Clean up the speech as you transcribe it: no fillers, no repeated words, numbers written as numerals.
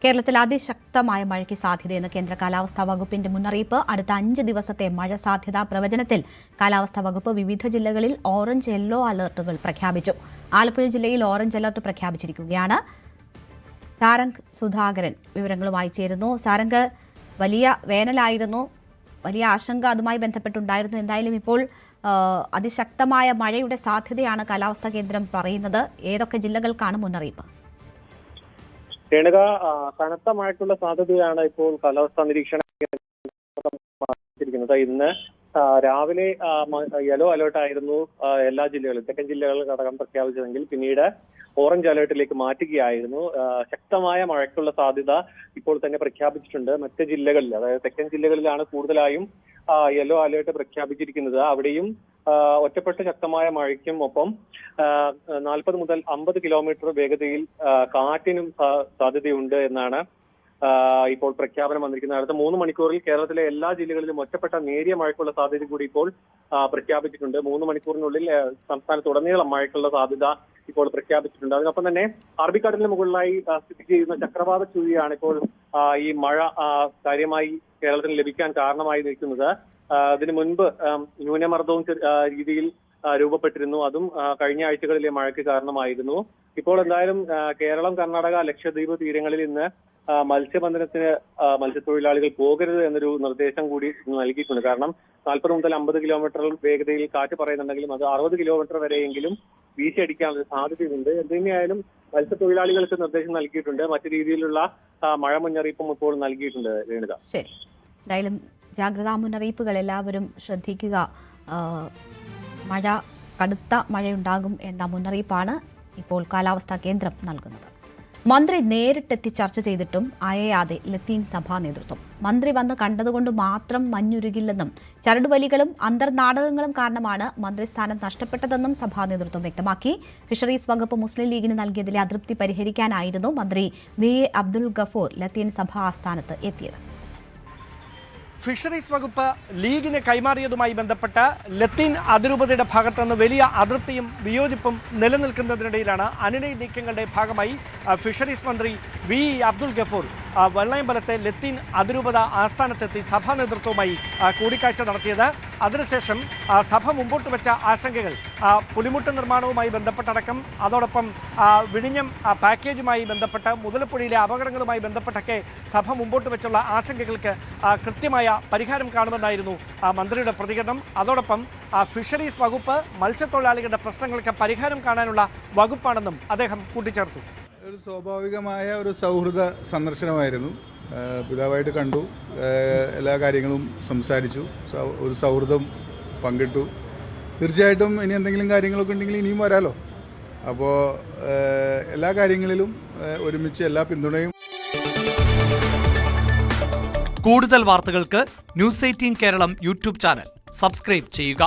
കേരളത്തിൽ അതിശക്തമായ മഴയ്ക്ക് സാധ്യതയെന്ന് കേന്ദ്ര കാലാവസ്ഥാ വകുപ്പിന്റെ മുന്നറിയിപ്പ്. അടുത്ത 5 ദിവസത്തെ മഴ സാധ്യതാ പ്രവചനത്തിൽ കാലാവസ്ഥാ വകുപ്പ് വിവിധ ജില്ലകളിൽ ഓറഞ്ച് യെല്ലോ അലർട്ടുകൾ പ്രഖ്യാപിച്ചു. ആലപ്പുഴ ജില്ലയിൽ ഓറഞ്ച് അലർട്ട് പ്രഖ്യാപിച്ചിരിക്കുകയാണ്. സാരംഗ് സുധാകരൻ വിവരങ്ങളുമായി ചേരുന്നു. സാരംഗ്, വലിയ വേനലായിരുന്നു, വലിയ ആശങ്ക അതുമായി ബന്ധപ്പെട്ടുണ്ടായിരുന്നു. എന്തായാലും ഇപ്പോൾ അതിശക്തമായ മഴയുടെ സാധ്യതയാണ് കാലാവസ്ഥാ കേന്ദ്രം പറയുന്നത്. ഏതൊക്കെ ജില്ലകൾക്കാണ് മുന്നറിയിപ്പ്? രേണുക, കനത്ത മഴയ്ക്കുള്ള സാധ്യതയാണ് ഇപ്പോൾ കാലാവസ്ഥാ നിരീക്ഷണ കേന്ദ്രം. ഇന്ന് രാവിലെ യെല്ലോ അലേർട്ട് ആയിരുന്നു എല്ലാ ജില്ലകളും, തെക്കൻ ജില്ലകളിലടക്കം പ്രഖ്യാപിച്ചതെങ്കിൽ പിന്നീട് ഓറഞ്ച് അലേർട്ടിലേക്ക് മാറ്റുകയായിരുന്നു. ശക്തമായ മഴയ്ക്കുള്ള സാധ്യത ഇപ്പോൾ തന്നെ പ്രഖ്യാപിച്ചിട്ടുണ്ട്. മറ്റ് ജില്ലകളിൽ, അതായത് തെക്കൻ ജില്ലകളിലാണ് കൂടുതലായും യെല്ലോ അലേർട്ട് പ്രഖ്യാപിച്ചിരിക്കുന്നത്. അവിടെയും ഒറ്റപ്പെട്ട ശക്തമായ മഴയ്ക്കും ഒപ്പം 40 മുതൽ 50 കിലോമീറ്റർ വേഗതയിൽ കാറ്റിനും സാധ്യതയുണ്ട് എന്നാണ് ഇപ്പോൾ പ്രഖ്യാപനം വന്നിരിക്കുന്നത്. അടുത്ത 3 മണിക്കൂറിൽ കേരളത്തിലെ എല്ലാ ജില്ലകളിലും ഒറ്റപ്പെട്ട നേരിയ മഴയ്ക്കുള്ള സാധ്യത കൂടി ഇപ്പോൾ പ്രഖ്യാപിച്ചിട്ടുണ്ട്. 3 മണിക്കൂറിനുള്ളിൽ സംസ്ഥാനത്തുടനീളം മഴയ്ക്കുള്ള സാധ്യത ഇപ്പോൾ പ്രഖ്യാപിച്ചിട്ടുണ്ട്. അതിനൊപ്പം തന്നെ അറബിക്കടലിന് മുകളിലായി സ്ഥിതി ചെയ്യുന്ന ചക്രവാത ചുഴിയാണ് ഇപ്പോൾ ഈ മഴ കാര്യമായി കേരളത്തിന് ലഭിക്കാൻ കാരണമായി നിൽക്കുന്നത്. അതിനു മുൻപ് ന്യൂനമർദ്ദവും രീതിയിൽ രൂപപ്പെട്ടിരുന്നു. അതും കഴിഞ്ഞ ആഴ്ചകളിലെ മഴയ്ക്ക് കാരണമായിരുന്നു. ഇപ്പോൾ എന്തായാലും കേരളം, കർണാടക, ലക്ഷദ്വീപ് തീരങ്ങളിൽ ഇന്ന് മത്സ്യബന്ധനത്തിന് മത്സ്യത്തൊഴിലാളികൾ പോകരുത് എന്നൊരു നിർദ്ദേശം കൂടി നൽകിയിട്ടുണ്ട്. കാരണം 40 മുതൽ 50 കിലോമീറ്റർ വേഗതയിൽ കാറ്റ് പറയുന്നുണ്ടെങ്കിലും അത് 60 കിലോമീറ്റർ വരെയെങ്കിലും വീശിയടിക്കാനുള്ള സാധ്യതയുണ്ട്. എന്തുതന്നെയായാലും മത്സ്യത്തൊഴിലാളികൾക്ക് നിർദ്ദേശം നൽകിയിട്ടുണ്ട്. മറ്റു രീതിയിലുള്ള മഴ മുന്നറിയിപ്പും ഇപ്പോൾ നൽകിയിട്ടുണ്ട്. രേണുക, ശരി, എന്തായാലും ജാഗ്രതാ മുന്നറിയിപ്പുകൾ എല്ലാവരും ശ്രദ്ധിക്കുക. മഴ, കടുത്ത മഴയുണ്ടാകും എന്ന മുന്നറിയിപ്പാണ് ഇപ്പോൾ കാലാവസ്ഥാ കേന്ദ്രം നൽകുന്നത്. മന്ത്രി നേരിട്ടെത്തി ചർച്ച ചെയ്തിട്ടും അയയാതെ ലത്തീൻ സഭാ നേതൃത്വം. മന്ത്രി വന്ന് കണ്ടതുകൊണ്ട് മാത്രം മഞ്ഞുരുകില്ലെന്നും ചരടുവലികളും അന്തർനാടകങ്ങളും കാരണമാണ് മന്ത്രിസ്ഥാനം നഷ്ടപ്പെട്ടതെന്നും സഭാ നേതൃത്വം വ്യക്തമാക്കി. ഫിഷറീസ് വകുപ്പ് മുസ്ലിം ലീഗിന് നൽകിയതിലെ അതൃപ്തി പരിഹരിക്കാനായിരുന്നു മന്ത്രി വി എ അബ്ദുൽ ഗഫൂർ ലത്തീൻ സഭാ ആസ്ഥാനത്ത് എത്തിയത്. ഫിഷറീസ് വകുപ്പ് ലീഗിന് കൈമാറിയതുമായി ബന്ധപ്പെട്ട് ലത്തീൻ അതിരൂപതയുടെ ഭാഗത്തുനിന്ന് വലിയ അതൃപ്തിയും വിയോജിപ്പും നിലനിൽക്കുന്നതിനിടയിലാണ് അനുനയ നീക്കങ്ങളുടെ ഭാഗമായി ഫിഷറീസ് മന്ത്രി വി അബ്ദുൽ ഗഫൂർ വെള്ളയമ്പലത്തെ ലത്തീൻ അതിരൂപത ആസ്ഥാനത്തെത്തി സഭാ നേതൃത്വവുമായി കൂടിക്കാഴ്ച നടത്തിയത്. അതിനുശേഷം സഭ മുമ്പോട്ട് വെച്ച ആശങ്കകൾ പുലിമുട്ട് നിർമ്മാണവുമായി ബന്ധപ്പെട്ടടക്കം, അതോടൊപ്പം വിഴിഞ്ഞം പാക്കേജുമായി ബന്ധപ്പെട്ട് മുതലപ്പുഴയിലെ അപകടങ്ങളുമായി ബന്ധപ്പെട്ടൊക്കെ സഭ മുമ്പോട്ട് വെച്ചുള്ള ആശങ്കകൾക്ക് കൃത്യമായ പരിഹാരം കാണുമെന്നായിരുന്നു മന്ത്രിയുടെ പ്രതികരണം. അതോടൊപ്പം ഫിഷറീസ് വകുപ്പ് മത്സ്യത്തൊഴിലാളികളുടെ പ്രശ്നങ്ങൾക്ക് പരിഹാരം കാണാനുള്ള വകുപ്പാണെന്നും അദ്ദേഹം കൂട്ടിച്ചേർത്തു. ഒരു സ്വാഭാവികമായ ഒരു സൗഹൃദ സന്ദർശനമായിരുന്നു. പിതാവായിട്ട് കണ്ടു, എല്ലാ കാര്യങ്ങളും സംസാരിച്ചു, ഒരു സൗഹൃദം പങ്കിട്ടു. തീർച്ചയായിട്ടും ഇനി എന്തെങ്കിലും കാര്യങ്ങളൊക്കെ ഉണ്ടെങ്കിൽ ഇനിയും വരാലോ. അപ്പോൾ എല്ലാ കാര്യങ്ങളിലും ഒരുമിച്ച് എല്ലാ പിന്തുണയും. കൂടുതൽ വാർത്തകൾക്ക് News 18 Keralam YouTube channel subscribe ചെയ്യുക.